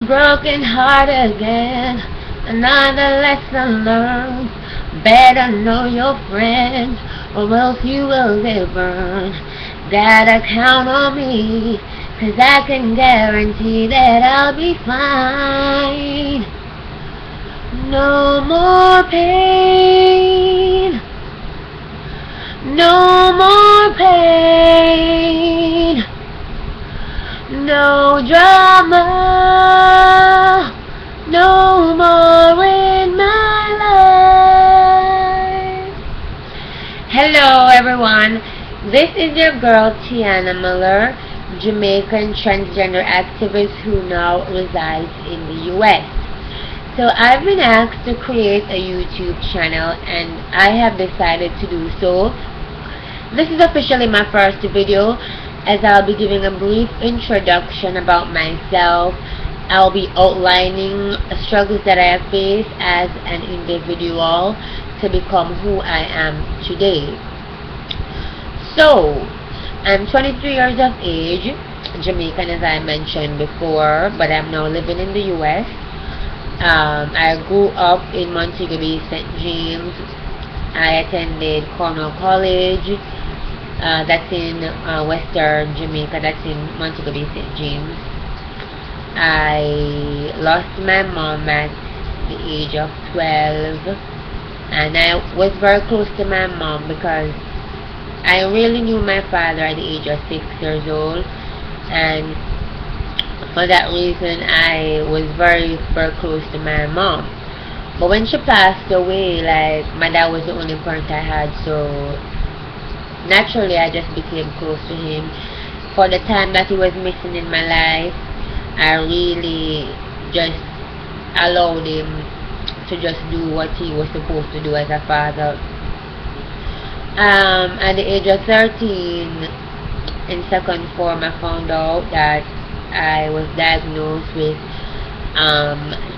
broken heart again. Another lesson learned. Better know your friends, or else you will get burned. Gotta count on me, 'cause I can guarantee that I'll be fine. No more pain. No more pain. No drama. No more in my life. Hello everyone. This is your girl Tiana Miller, Jamaican transgender activist who now resides in the US. So I've been asked to create a YouTube channel and I have decided to do so. This is officially my first video, as I'll be giving a brief introduction about myself. I'll be outlining struggles that I have faced as an individual to become who I am today. So, I'm 23 years of age, Jamaican as I mentioned before, but I'm now living in the US. I grew up in Montego Bay, St. James. I attended Cornell College. That's in Western Jamaica. That's in Montego Bay, St. James. I lost my mom at the age of 12, and I was very close to my mom because I really knew my father at the age of 6 years old, and for that reason I was very close to my mom. But when she passed away, like, my dad was the only parent I had, so naturally I just became close to him. For the time that he was missing in my life, I really just allowed him to just do what he was supposed to do as a father. At the age of 13, in second form, I found out that I was diagnosed with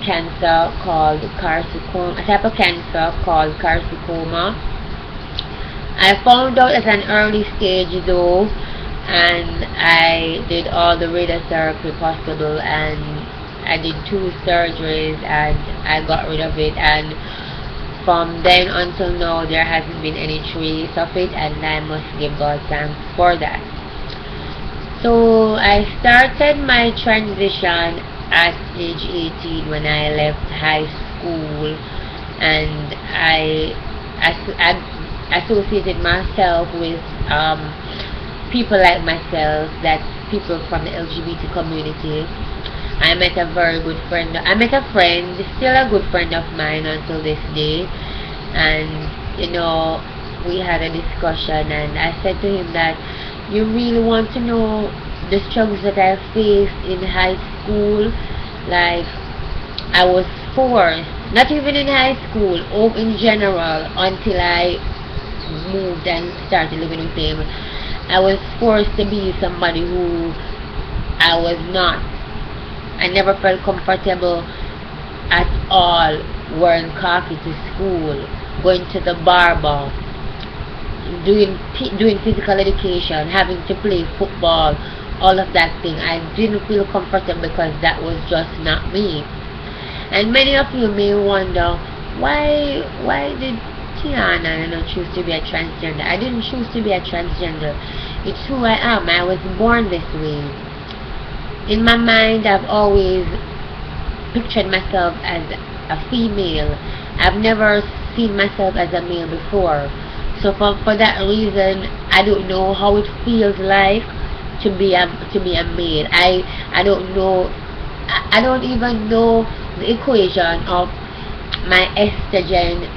cancer called carcinoma, a type of cancer called carcinoma. I found out at an early stage though, and I did all the radiotherapy possible, and I did 2 surgeries and I got rid of it, and from then until now there hasn't been any trace of it, and I must give God thanks for that. So I started my transition at age 18 when I left high school, and I associated myself with people like myself, that's people from the LGBT community. I met a very good friend. I met a friend, still a good friend of mine until this day, and you know, we had a discussion, and I said to him that you really want to know the struggles that I faced in high school. Like, I was forced, not even in high school, or in general, until I moved and started living with him, I was forced to be somebody who I was not. I never felt comfortable at all wearing khaki to school, going to the barber, doing physical education, having to play football, all of that thing. I didn't feel comfortable because that was just not me. And many of you may wonder, why did Tiana, choose to be a transgender? I didn't choose to be a transgender. It's who I am. I was born this way. In my mind, I've always pictured myself as a female. I've never seen myself as a male before. So for that reason, I don't know how it feels like to be a male. I don't know. I don't even know the equation of my estrogen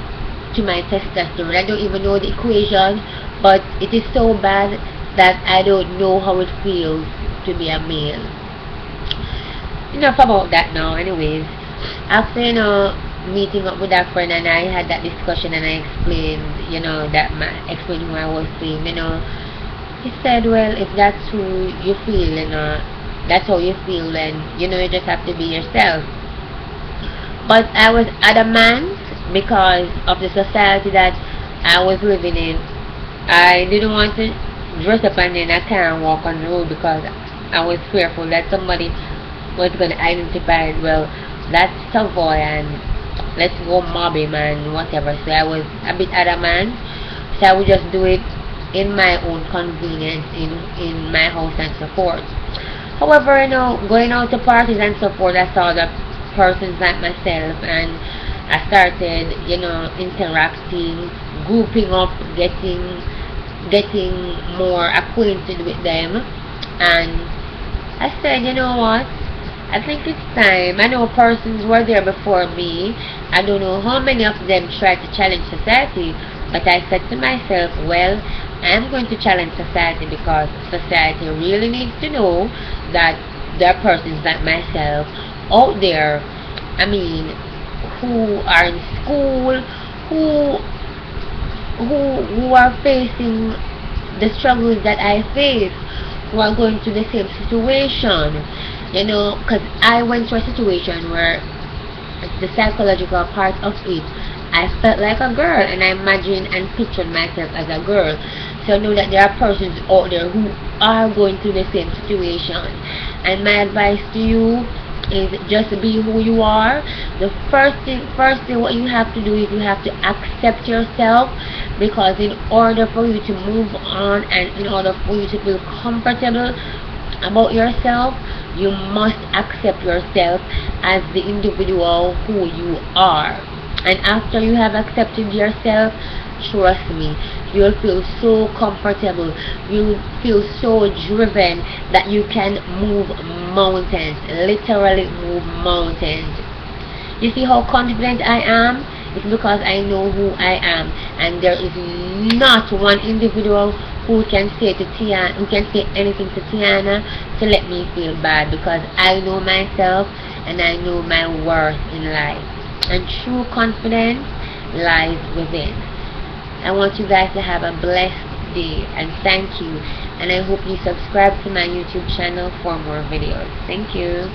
to my testosterone. I don't even know the equation, but it is so bad that I don't know how it feels to be a male. Enough about that now. Anyways, after meeting up with that friend, and I had that discussion, and I explained explained who I was being, he said, well, if that's who you feel, that's how you feel, then you just have to be yourself. But I was adamant because of the society that I was living in. I didn't want to dress up and then I can't walk on the road because I was fearful that somebody was gonna identify, well, that's Savoy and let's go mob him and whatever. So I was a bit adamant. So I would just do it in my own convenience, in my house and so forth. However, going out to parties and so forth, I saw the persons like myself, and I started, interacting, grouping up, getting more acquainted with them, and I said, you know what? I think it's time. I know persons were there before me. I don't know how many of them tried to challenge society, but I said to myself, well, I'm going to challenge society because society really needs to know that there are persons like myself out there, I mean, who are in school, who who are facing the struggles that I face, who are going through the same situation. Because I went through a situation where the psychological part of it, I felt like a girl, and I imagined and pictured myself as a girl. So I know that there are persons out there who are going through the same situation. And my advice to you is just be who you are. The first thing what you have to do is you have to accept yourself, because in order for you to move on and in order for you to feel comfortable about yourself, you must accept yourself as the individual who you are. And after you have accepted yourself, trust me, you'll feel so comfortable, you'll feel so driven that you can move mountains, literally move mountains. You see how confident I am? It's because I know who I am, and there is not one individual who can say anything to Tiana to let me feel bad, because I know myself and I know my worth in life. And true confidence lies within. I want you guys to have a blessed day, and thank you. And I hope you subscribe to my YouTube channel for more videos. Thank you.